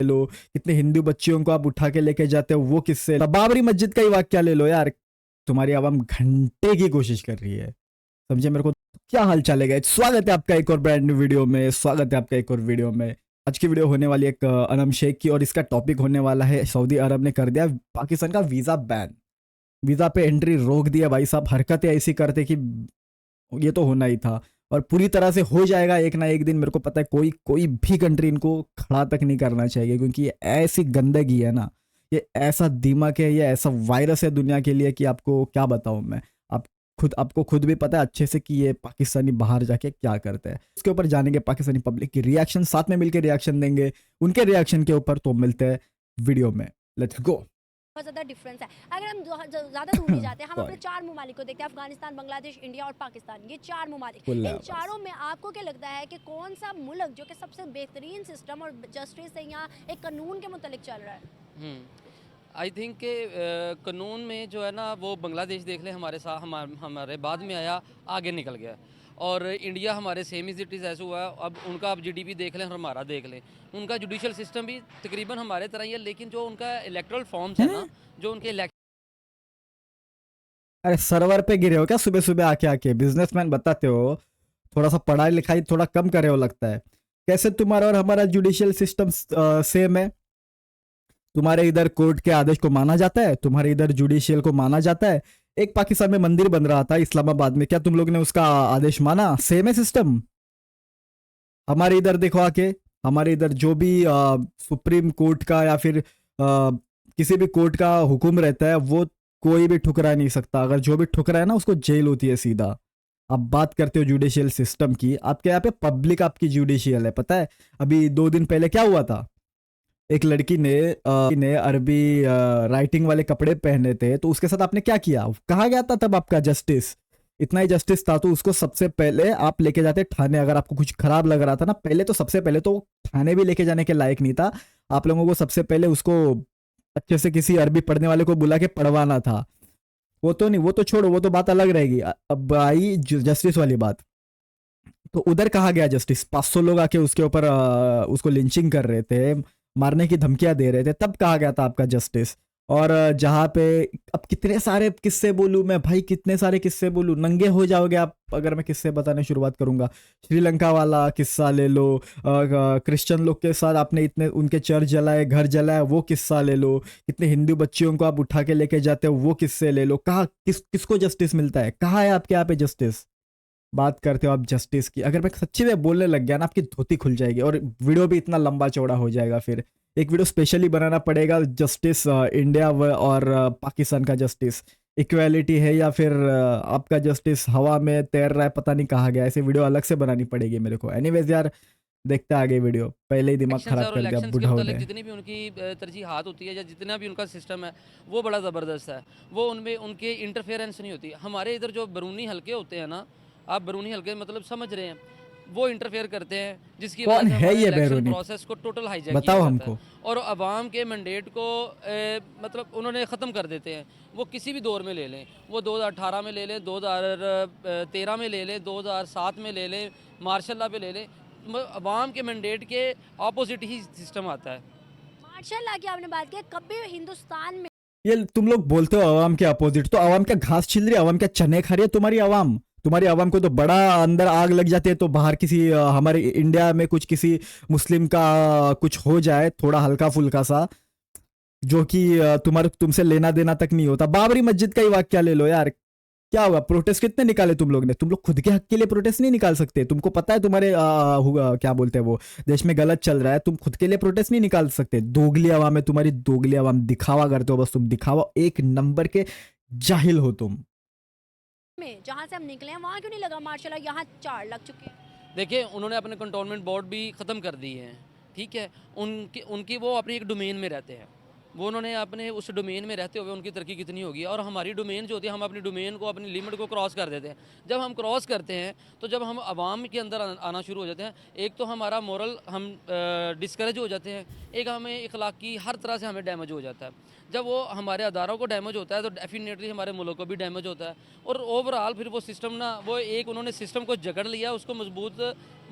लो, कितने हिंदू बच्चियों को आप उठा के लेके जाते हो वो किससे, बाबरी मस्जिद का ही वाक्या ले लो यार। तुम्हारी आवाम घंटे की कोशिश कर रही है, समझे मेरे को। क्या हाल चाल है, स्वागत है आपका एक और ब्रांड न्यू वीडियो में, स्वागत है आपका एक और वीडियो में। आज की वीडियो होने वाली है एक अनम शेख की, और इसका टॉपिक होने वाला है सऊदी अरब ने कर दिया पाकिस्तान का वीज़ा बैन, वीज़ा पे एंट्री रोक दिया। भाई साहब हरकतें ऐसी करते कि ये तो होना ही था, और पूरी तरह से हो जाएगा एक ना एक दिन। मेरे को पता है कोई कोई भी कंट्री इनको खड़ा तक नहीं करना चाहिए, क्योंकि ये ऐसी गंदगी है ना, ये ऐसा दिमाग है, ये ऐसा वायरस है दुनिया के लिए कि आपको क्या बताऊं मैं। आप आपको खुद भी पता है अच्छे से कि ये पाकिस्तानी बाहर जाके क्या करते हैं। इसके ऊपर जानेंगे पाकिस्तानी पब्लिक की रिएक्शन, साथ में मिलकर रिएक्शन देंगे उनके रिएक्शन के ऊपर। तो मिलते हैं वीडियो में, लेट्स गो। बहुत ज़्यादा डिफरेंस है। अगर हम ज़्यादा दूर नहीं जाते, हम अपने Sorry. 4 ममालिक को देखते हैं, अफगानिस्तान, बांग्लादेश, इंडिया और पाकिस्तान। ये 4 ममालिक, Full इन hours. चारों में आपको क्या लगता है कि कौन सा मुल्क जो कि सबसे बेहतरीन सिस्टम और जस्टिस है, यहाँ एक कानून के मुतालिक चल रहा है? आई थिंक कि कानून में जो है ना वो बांग्लादेश देख ले, हमारे साथ हमारे बाद में आया, आगे निकल गया। और इंडिया हमारे सेम इज इट इज़ ऐसा हुआ है। अब उनका आप जीडीपी देख लें और हमारा देख लें, उनका जुडिशल सिस्टम भी तकरीबन हमारे तरह ही है, लेकिन जो उनका इलेक्टोरल फॉर्म्स है ना, जो उनके अरे सर्वर पे गिरे हो क्या सुबह सुबह आके आके? बिजनेसमैन बताते हो, थोड़ा सा पढ़ाई लिखाई थोड़ा कम करे हो लगता है। कैसे तुम्हारा और हमारा जुडिशियल सिस्टम सेम है? तुम्हारे इधर कोर्ट के आदेश को माना जाता है, तुम्हारे इधर जुडिशियल को माना जाता है। एक पाकिस्तान में मंदिर बन रहा था इस्लामाबाद में, क्या तुम लोग ने उसका आदेश माना? सेम है सिस्टम। हमारे इधर देखो आके, हमारे इधर जो भी सुप्रीम कोर्ट का या फिर किसी भी कोर्ट का हुक्म रहता है, वो कोई भी ठुकरा नहीं सकता। अगर जो भी ठुकरा है ना, उसको जेल होती है सीधा। आप बात करते हो जुडिशियल सिस्टम की, आपके यहाँ पे पब्लिक आपकी जुडिशियल है, पता है? अभी 2 दिन पहले क्या हुआ था, एक लड़की ने अरबी राइटिंग वाले कपड़े पहने थे, तो उसके साथ आपने क्या किया? कहा गया था तब आपका जस्टिस, इतना ही जस्टिस था तो उसको सबसे पहले आप लेके जाते थाने। अगर आपको कुछ खराब लग रहा था ना, पहले तो सबसे पहले तो थाने भी लेके जाने के लायक नहीं था। आप लोगों को सबसे पहले उसको अच्छे से किसी अरबी पढ़ने वाले को बुला के पढ़वाना था। वो तो नहीं, वो तो छोड़ो, वो तो बात अलग रहेगी। अब आई जस्टिस वाली बात। तो उधर कहा गया जस्टिस, 500 लोग आके उसके ऊपर उसको लिंचिंग कर रहे थे, मारने की धमकियां दे रहे थे, तब कहा गया था आपका जस्टिस। और जहाँ पे अब कितने सारे किस्से बोलूं मैं भाई, कितने सारे किस्से बोलूं, नंगे हो जाओगे आप अगर मैं किस्से बताने शुरुआत करूंगा। श्रीलंका वाला किस्सा ले लो, क्रिश्चियन लोग के साथ आपने इतने उनके चर्च जलाए, घर जलाए, वो किस्सा ले लो। कितने हिंदू बच्चियों को आप उठा के लेके जाते हो, वो किस्से ले लो। कहाँ किसको जस्टिस मिलता है? कहाँ है आपके यहाँ पे जस्टिस? बात करते हो आप जस्टिस की, अगर मैं सच्ची में बोलने लग गया ना, आपकी धोती खुल जाएगी और वीडियो भी इतना लंबा चौड़ा हो जाएगा। फिर एक वीडियो स्पेशली बनाना पड़ेगा, जस्टिस इंडिया और पाकिस्तान का जस्टिस इक्वालिटी है या फिर आपका जस्टिस हवा में तैर रहा है, पता नहीं कहा गया। ऐसे वीडियो अलग से बनानी पड़ेगी मेरे को। एनीवेज यार, देखते आगे वीडियो, पहले ही दिमाग इलेक्शंस खराब और कर दिया इलेक्शंस के बुढ़ाओ मतलब ने। जितनी भी उनकी तरजीहात होती है या जितना भी उनका सिस्टम है, वो बड़ा ज़बरदस्त है। वो उनमें उनके इंटरफेरेंस नहीं होती। हमारे इधर जो बैरूनी हल्के होते हैं ना, आप बैरूनी हल्के मतलब समझ रहे हैं, वो इंटरफेयर करते हैं, जिसकी वजह कौन से है हमारे ये इलेक्शन बैरूनी? प्रोसेस को टोटल हाईजैक किया बताओ जाता है हमको। और अवाम के मैंडेट को मतलब उन्होंने ख़त्म कर देते हैं। वो किसी भी दौर में ले लें, वो 2018 में ले लें, 2013 में ले लें, 2007 में ले लें, मार्शल लॉ पे ले लें, अवाम के मैंडेट के ऑपोजिट ही सिस्टम आता है। मार्शल की आपने बात की, कभी हिंदुस्तान में ये तुम लोग बोलते हो आवाम के अपोजिट, तो आवाम क्या घास छिल रही है? आवाम क्या चने खा रही है? तुम्हारी आवाम को तो बड़ा अंदर आग लग जाती है, तो बाहर किसी हमारे इंडिया में कुछ किसी मुस्लिम का कुछ हो जाए थोड़ा हल्का फुल्का सा, जो कि तुम्हारे तुमसे लेना देना तक नहीं होता। बाबरी मस्जिद का ही वाक्या ले लो यार, क्या हुआ? प्रोटेस्ट कितने निकाले तुम लोग ने? तुम लोग खुद के हक के लिए प्रोटेस्ट नहीं निकाल सकते? तुमको पता है तुम्हारे क्या बोलते हैं वो, देश में गलत चल रहा है, तुम खुद के लिए प्रोटेस्ट नहीं निकाल सकते? दोगली आवाम है तुम्हारी, दोगली आवाम, दिखावा करते हो बस तुम, दिखावा एक नंबर के जाहिल हो तुम। जहाँ से हम निकले हैं वहाँ क्यों नहीं लगा मार्शल? यहाँ 4 लग चुके हैं। देखिए, उन्होंने अपने कंटोनमेंट बोर्ड भी ख़त्म कर दिए हैं, ठीक है? उनकी उनकी वो अपनी एक डोमेन में रहते हैं। वो उन्होंने अपने उस डोमेन में रहते हुए उनकी तरक्की कितनी होगी। और हमारी डोमेन जो होती है, हम अपनी डोमेन को, अपनी लिमिट को क्रॉस कर देते हैं। जब हम क्रॉस करते हैं, तो जब हम आवाम के अंदर आना शुरू हो जाते हैं, एक तो हमारा मोरल हम डिस्करेज हो जाते हैं, एक हमें इखलाकी हर तरह से हमें डैमेज हो जाता है। जब वो हमारे अदारों को डैमेज होता है, तो डेफिनेटली हमारे मुल्क को भी डैमेज होता है। और ओवरऑल फिर वो सिस्टम ना, वो एक उन्होंने सिस्टम को जकड़ लिया, उसको मजबूत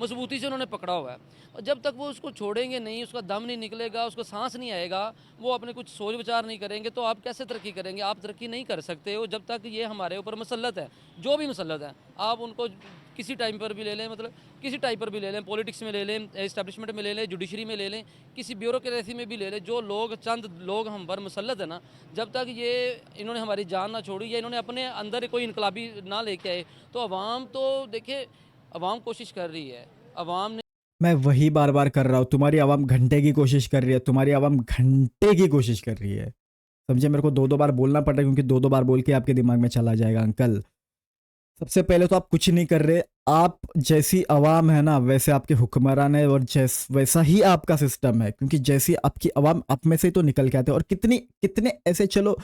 मजबूती से उन्होंने पकड़ा हुआ है। और जब तक वो उसको छोड़ेंगे नहीं, उसका दम नहीं निकलेगा, उसको सांस नहीं आएगा, वो अपने कुछ सोच विचार नहीं करेंगे, तो आप कैसे तरक्की करेंगे? आप तरक्की नहीं कर सकते हो जब तक ये हमारे ऊपर मुसल्लत है। जो भी मुसल्लत है, आप उनको किसी टाइम पर भी ले लें, मतलब किसी टाइप पर भी ले लें, पॉलिटिक्स में ले लें, एस्टेब्लिशमेंट में ले लें, जुडिशरी में ले लें, किसी ब्यूरोक्रेसी में भी ले लें, जो लोग चंद लोग हम पर मुसल्लत है ना, जब तक ये इन्होंने हमारी जान ना छोड़ी या इन्होंने अपने अंदर कोई इनकलाबी ना लेके आए, तो अवाम तो देखिए, अवाम कोशिश कर रही है, अवाम ने मैं वही बार बार कर रहा हूँ, तुम्हारी आवाम घंटे की कोशिश कर रही है, तुम्हारी आवाम घंटे की कोशिश कर रही है। समझे, मेरे को दो दो बार बोलना पड़ रहा है क्योंकि दो दो बार बोल के आपके दिमाग में चला जाएगा अंकल। सबसे पहले तो आप कुछ नहीं कर रहे, आप जैसी आवाम है ना वैसे आपके हुक्मरान है, और वैसा ही आपका सिस्टम है, क्योंकि जैसी आपकी आवाम आप में से ही तो निकल के आते हैं। और कितने ऐसे, चलो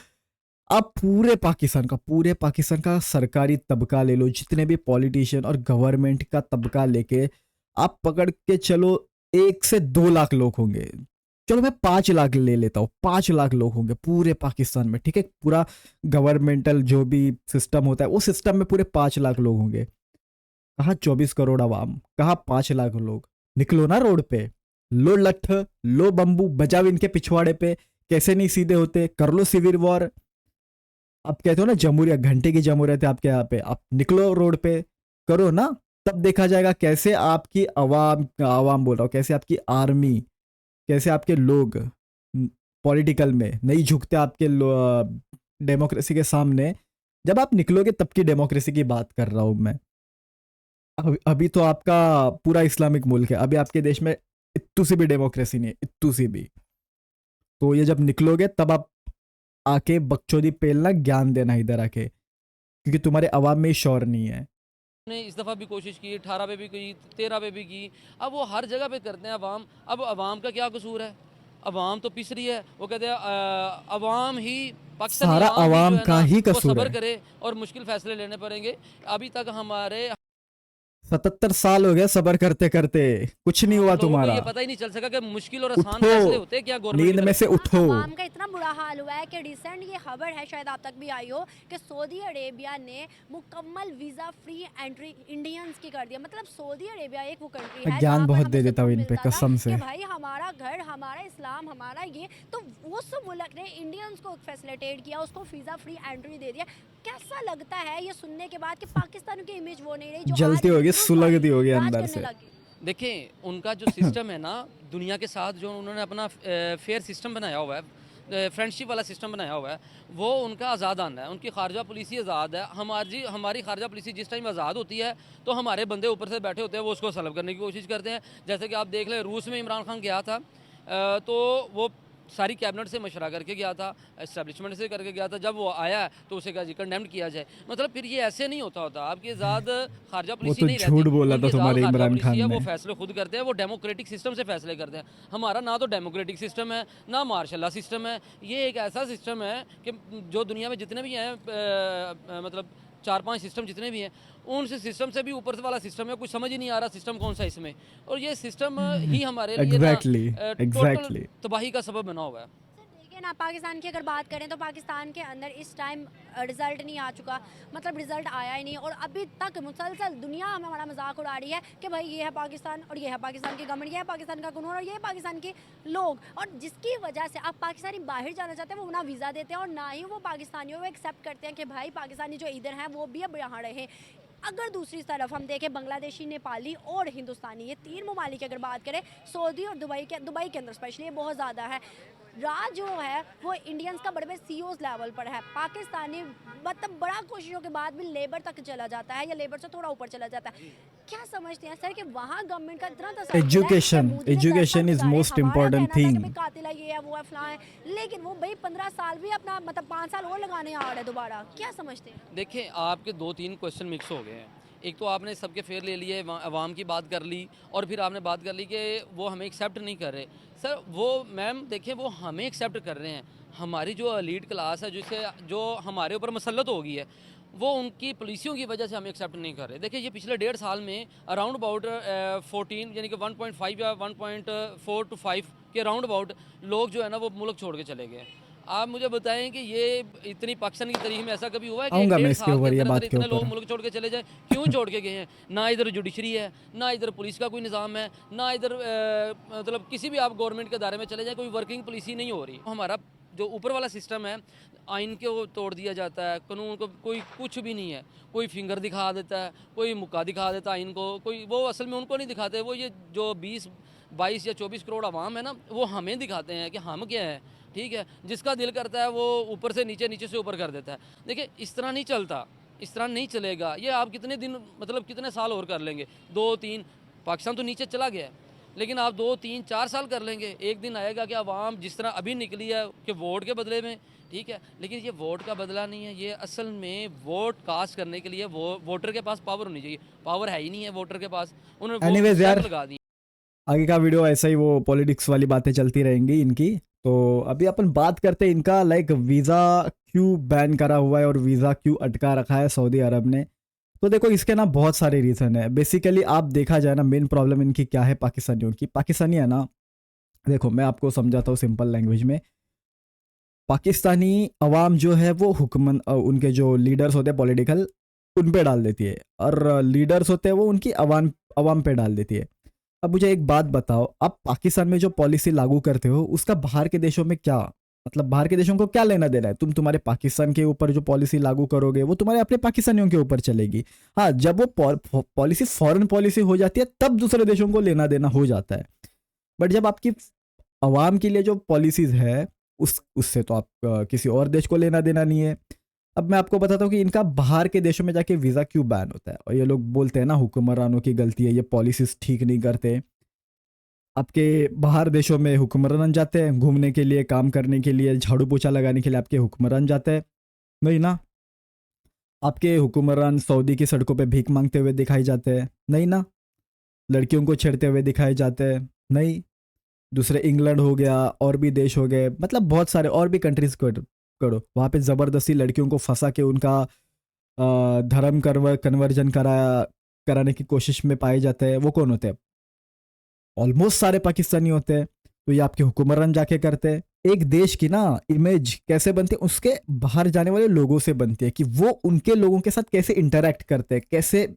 आप पूरे पाकिस्तान का सरकारी तबका ले लो, जितने भी पॉलिटिशियन और गवर्नमेंट का तबका लेके आप पकड़ के चलो, 1 से 2 लाख लोग होंगे। चलो मैं 5 लाख ले लेता हूँ, 5 लाख लोग होंगे पूरे पाकिस्तान में, ठीक है। पूरा गवर्नमेंटल जो भी सिस्टम होता है, वो सिस्टम में पूरे 5 लाख लोग होंगे। कहाँ 24 करोड़ आवाम, कहाँ 5 लाख लोग। निकलो ना रोड पे, लो लठ, लो बम्बू, बजाओ इनके पिछवाड़े पे। कैसे नहीं सीधे होते, कर लो सिविल वॉर। आप कहते हो ना जमहूरियत, घंटे की जमहूरियत है आपके यहाँ पे, आप निकलो रोड पे, करो ना। तब देखा जाएगा कैसे आपकी आवाम बोल रहा हूँ, कैसे आपकी आर्मी, कैसे आपके लोग पॉलिटिकल में नहीं झुकते आपके डेमोक्रेसी के सामने। जब आप निकलोगे तब की डेमोक्रेसी की बात कर रहा हूँ मैं। अभी तो आपका पूरा इस्लामिक मुल्क है, अभी आपके देश में इत्तू सी भी डेमोक्रेसी नहीं है, इत्तू सी भी। तो ये जब निकलोगे तब आप आके बकचोदी पेलना, ज्ञान देना इधर आके, क्योंकि तुम्हारे अवाम में शौर नहीं है। ने इस दफ़ा भी कोशिश की, 18 पे भी की, 13 पे भी की। अब वो हर जगह पे करते हैं अवाम। अब अवाम का क्या कसूर है? अवाम तो पिस रही है। वो कहते हैं अवाम ही, पाकिस्तानी सारा अवाम ही जो अवाम है का ना, ही वो कसूर सब्र है। करे और मुश्किल फैसले लेने पड़ेंगे। अभी तक हमारे 77 साल हो गए सबर करते करते, कुछ नहीं हुआ लोगों को तुम्हारा। ये पता ही नहीं चल सका कि मुश्किल और आसान उठो, फैसले होते हैं क्या गवर्नमेंट की नींद में तरफ से से। उठो। आवाम का इतना बुरा हाल हुआ है कि रिसेंट ये खबर है, शायद आप तक भी आई हो, कि सऊदी अरेबिया ने मुकम्मल वीज़ा फ्री एंट्री इंडियंस की कर दिया। मतलब सऊदी अरेबिया एक वो कंट्री मैं है ज्ञान जहाँ पर बहुत हमें दे देता हूँ सुकून इन पे, मिलता था कसम से। कि भाई हमारा घर, हमारा इस्लाम, हमारा ये, तो उस मुल्क ने इंडियंस को फैसिलिटेट किया, उसको वीज़ा फ्री एंट्री दे दिया। कैसा लगता है ये सुनने के बाद कि पाकिस्तान की इमेज वो नहीं रही जो जलती आज होगी, हिंदुस्तान सुलगती होगी राज अंदर करने से। लगी। देखें, उनका जो सिस्टम है ना, दुनिया के साथ जो उन्होंने अपना फेयर सिस्टम बनाया हुआ है, फ्रेंडशिप वाला सिस्टम बनाया हुआ है, वो उनका आज़ाद आना है। उनकी खारजा पुलिसी आज़ाद है। हमारी खारजा पुलिसी जिस टाइम आज़ाद होती है तो हमारे बंदे ऊपर से बैठे होते हैं, वो उसको सलब करने की कोशिश करते हैं। जैसे कि आप देख लें, रूस में इमरान खान गया था, तो वो सारी कैबिनेट से मशवरा करके गया था, एस्टेब्लिशमेंट से करके गया था। जब वो आया तो उसे कहा जी कंडेम्ड किया जाए। मतलब फिर ये ऐसे नहीं होता। आपकी आज़ाद खारजा वो पुलिसी तो नहीं झूठ रहती, बोला था उनकी आज़ाद तुम्हारे खारजा इमरान पुलिसी खान है, ने। वो फैसले खुद करते हैं, वो डेमोक्रेटिक सिस्टम से फैसले करते हैं। हमारा ना तो डेमोक्रेटिक सिस्टम है, ना मार्शल सिस्टम है। ये एक ऐसा सिस्टम है कि जो दुनिया में जितने भी हैं, मतलब 4-5 सिस्टम जितने भी हैं, उन सिस्टम से भी ऊपर वाला सिस्टम है। कुछ समझ ही नहीं आ रहा सिस्टम कौन सा इसमें। और ये सिस्टम ही हमारे लिए ना एग्जैक्टली, टोटल एग्जैक्टली। तबाही का सबब बना हुआ है। सर देखिए ना, पाकिस्तान की अगर बात करें तो पाकिस्तान के अंदर इस टाइम रिजल्ट नहीं आ चुका, मतलब रिजल्ट आया ही नहीं, और अभी तक मुसलसल दुनिया हमें हमारा मजाक उड़ा रही है कि भाई ये है पाकिस्तान, और ये है पाकिस्तान की गवर्नमेंट, ये है पाकिस्तान का कानून, और ये है पाकिस्तान के लोग। और जिसकी वजह से अब पाकिस्तानी बाहर जाना चाहते हैं, वो ना वीज़ा देते हैं और ना ही वो पाकिस्तानियों को एक्सेप्ट करते हैं कि भाई पाकिस्तानी जो इधर हैं वो भी अब यहाँ रहे। अगर दूसरी तरफ हम देखें, बांग्लादेशी, नेपाली और हिंदुस्तानी, ये 3 ममालिक की अगर बात करें, सऊदी और दुबई के अंदर स्पेशली ये बहुत ज़्यादा है। राज जो है वो इंडियंस का बड़े बड़े सीईओज लेवल पर है। पाकिस्तानी मतलब बड़ा कोशिशों के बाद भी लेबर तक चला जाता है, या लेबर से थोड़ा ऊपर चला जाता है। क्या समझते हैं सर कि वहाँ गवर्नमेंट का इतना तसल्लुल है कि एजुकेशन, मोदी ने एजुकेशन इज दस्तक मोस्ट गुजारे, हमारा इम्पोर्टेंट कहना था कि थिंग। भाई कातिल है, ये है, वो है, फलां है, लेकिन वो भाई 15 साल भी अपना मतलब 5 साल और लगाने आ रहे हैं दोबारा। क्या समझते हैं? देखें, आपके 2-3 क्वेश्चन मिक्स हो गए हैं। एक तो आपने सबके फेयर ले लिए, अवाम की बात कर ली, और फिर आपने बात कर ली कि वो हमें एक्सेप्ट नहीं कर रहे। सर वो मैम देखें, वो हमें एक्सेप्ट कर रहे हैं। हमारी जो एलीट क्लास है, जो हमारे ऊपर मुसल्लत हो गई है, वो उनकी पॉलिसियों की वजह से हमें एक्सेप्ट नहीं कर रहे। देखिए, ये पिछले 1.5 साल में अराउंड अबाउट 14 यानी कि 1.5 या 1.4 to 5 के अराउंड अबाउट लोग जो है ना वो मुल्क छोड़ के चले गए। आप मुझे बताएं कि ये इतनी पाकिस्तान की तारीख में ऐसा कभी हुआ है कि आऊंगा मैं 1.5 इसके साल के ऊपर, ये अंदर बात अंदर के इतने लोग ऊपर। मुल्क छोड़ के चले जाएं? क्यों छोड़ के गए हैं? ना इधर जुडिशरी है, ना इधर पुलिस का कोई निज़ाम है, ना इधर मतलब किसी भी आप गवर्नमेंट के दायरे में चले जाएं कोई वर्किंग पुलिस ही नहीं हो रही। हमारा जो ऊपर वाला सिस्टम है, आइन को तोड़ दिया जाता है, कानून को कोई कुछ भी नहीं है। कोई फिंगर दिखा देता है, कोई मुक्का दिखा देता है आइन को, कोई वो असल में उनको नहीं दिखाते, वो ये जो 22 या 24 करोड़ आवाम है ना, वो हमें दिखाते हैं कि हम क्या है। ठीक है, जिसका दिल करता है वो ऊपर से नीचे, नीचे से ऊपर कर देता है। देखिए इस तरह नहीं चलता, इस तरह नहीं चलेगा। ये आप कितने दिन मतलब कितने साल और कर लेंगे? 2-3, पाकिस्तान तो नीचे चला गया है, लेकिन आप 2-3-4 साल कर लेंगे। एक दिन आएगा कि आवाम जिस तरह अभी निकली है कि वोट के बदले में, ठीक है, लेकिन ये वोट का बदला नहीं है। ये असल में वोट कास्ट करने के लिए वोटर के पास पावर होनी चाहिए। पावर है ही नहीं है वोटर के पास, उन्होंने वो एनीवेज स्टैंप यार, लगा दी। आगे का वीडियो ऐसा ही, वो पॉलिटिक्स वाली बातें चलती रहेंगी इनकी। तो अभी अपन बात करते हैं इनका, लाइक वीज़ा क्यों बैन करा हुआ है और वीज़ा क्यों अटका रखा है सऊदी अरब ने। तो देखो इसके ना बहुत सारे रीज़न है। बेसिकली आप देखा जाए ना, मेन प्रॉब्लम इनकी क्या है पाकिस्तानियों की। पाकिस्तानी है ना, देखो मैं आपको समझाता हूँ सिंपल लैंग्वेज में। पाकिस्तानी अवाम जो है वो उनके जो लीडर्स होते हैं पॉलिटिकल, उन पे डाल देती है, और लीडर्स होते हैं वो उनकी अवाम अवाम पे डाल देती है। अब मुझे एक बात बताओ, आप पाकिस्तान में जो पॉलिसी लागू करते हो उसका बाहर के देशों में क्या मतलब, बाहर के देशों को क्या लेना देना है? तुम्हारे पाकिस्तान के ऊपर जो पॉलिसी लागू करोगे वो तुम्हारे अपने पाकिस्तानियों के ऊपर चलेगी। हाँ, जब वो पॉलिसी फॉरेन पॉलिसी हो जाती है तब दूसरे देशों को लेना देना हो जाता है। बट जब आपकी अवाम के लिए जो पॉलिसीज है, उससे तो आप किसी और देश को लेना देना नहीं है। अब मैं आपको बताता हूँ कि इनका बाहर के देशों में जाके वीज़ा क्यों बैन होता है। और ये लोग बोलते हैं ना हुक्मरानों की गलती है, ये पॉलिसीज ठीक नहीं करते। आपके बाहर देशों में हुक्मरान जाते हैं घूमने के लिए, काम करने के लिए, झाड़ू पोछा लगाने के लिए आपके हुक्मरान जाते हैं? नहीं ना। आपके हुक्मरान सऊदी की सड़कों पे भीख मांगते हुए दिखाई जाते हैं? नहीं ना। लड़कियों को छेड़ते हुए दिखाए जाते हैं? नहीं। दूसरे इंग्लैंड हो गया, और भी देश हो गए, मतलब बहुत सारे और भी कंट्रीज करो, वहाँ पे ज़बरदस्ती लड़कियों को फंसा के उनका धर्म कन्वर्जन कराने की कोशिश में पाए जाते हैं। वो कौन होते हैं? ऑलमोस्ट सारे पाकिस्तानी होते हैं। तो ये आपके हुक्मरान जाके करते हैं। एक देश की ना इमेज कैसे बनती है, उसके बाहर जाने वाले लोगों से बनती है, कि वो उनके लोगों के साथ कैसे इंटरेक्ट करते हैं, कैसे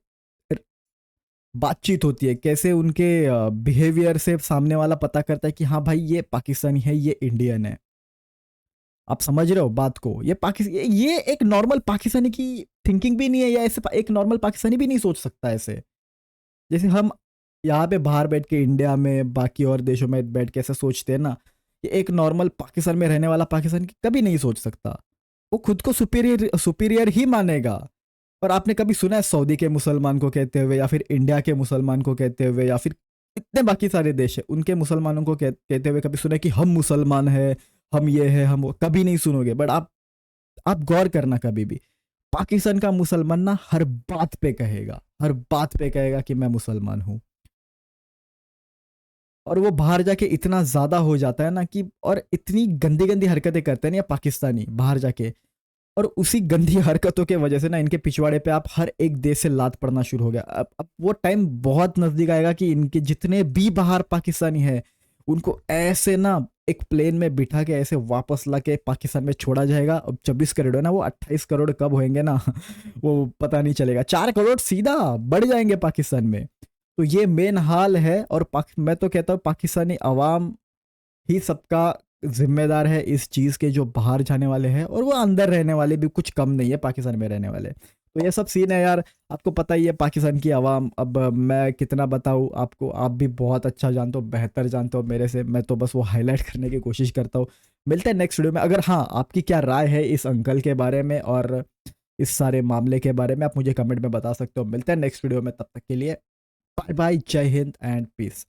बातचीत होती है, कैसे उनके बिहेवियर से सामने वाला पता करता है कि हाँ भाई ये पाकिस्तानी है, ये इंडियन है। आप समझ रहे हो बात को? ये एक नॉर्मल पाकिस्तानी की थिंकिंग भी नहीं है, या ऐसे एक नॉर्मल पाकिस्तानी भी नहीं सोच सकता ऐसे। जैसे हम यहाँ पे बाहर बैठ के इंडिया में बाकी और देशों में बैठ के ऐसे सोचते हैं ना, कि एक नॉर्मल पाकिस्तान में रहने वाला पाकिस्तान कभी नहीं सोच सकता। वो खुद को सुपीरियर सुपीरियर ही मानेगा। और आपने कभी सुना है सऊदी के मुसलमान को कहते हुए, या फिर इंडिया के मुसलमान को कहते हुए, या फिर इतने बाकी सारे देश है उनके मुसलमानों को कहते हुए कभी सुना है कि हम मुसलमान हैं, हम ये है, हम वो? कभी नहीं सुनोगे। बट आप गौर करना, कभी भी पाकिस्तान का मुसलमान ना हर बात पे कहेगा, हर बात पे कहेगा कि मैं मुसलमान हूं। और वो बाहर जाके इतना ज्यादा हो जाता है ना कि, और इतनी गंदी गंदी हरकतें करते हैं ना ये पाकिस्तानी बाहर जाके। और उसी गंदी हरकतों के वजह से ना इनके पिछवाड़े पे आप हर एक देश से लात पड़ना शुरू हो गया। अब वो टाइम बहुत नजदीक आएगा कि इनके जितने भी बाहर पाकिस्तानी है उनको ऐसे ना एक प्लेन में बिठा के ऐसे वापस ला के पाकिस्तान में छोड़ा जाएगा। अब 26 करोड़ है ना, वो 28 करोड़ कब होंगे ना वो पता नहीं चलेगा। 4 करोड़ सीधा बढ़ जाएंगे पाकिस्तान में। तो ये मेन हाल है। और मैं तो कहता हूँ पाकिस्तानी अवाम ही सबका जिम्मेदार है इस चीज़ के, जो बाहर जाने वाले हैं और वो अंदर रहने वाले भी कुछ कम नहीं है पाकिस्तान में रहने वाले। तो ये सब सीन है यार। आपको पता ही है पाकिस्तान की आवाम, अब मैं कितना बताऊँ आपको, आप भी बहुत अच्छा जानते हो, बेहतर जानते हो मेरे से। मैं तो बस वो हाईलाइट करने की कोशिश करता हूँ। मिलते हैं नेक्स्ट वीडियो में। अगर हाँ, आपकी क्या राय है इस अंकल के बारे में और इस सारे मामले के बारे में, आप मुझे कमेंट में बता सकते हो। मिलते हैं नेक्स्ट वीडियो में, तब तक के लिए बाय बाय, जय हिंद एंड पीस।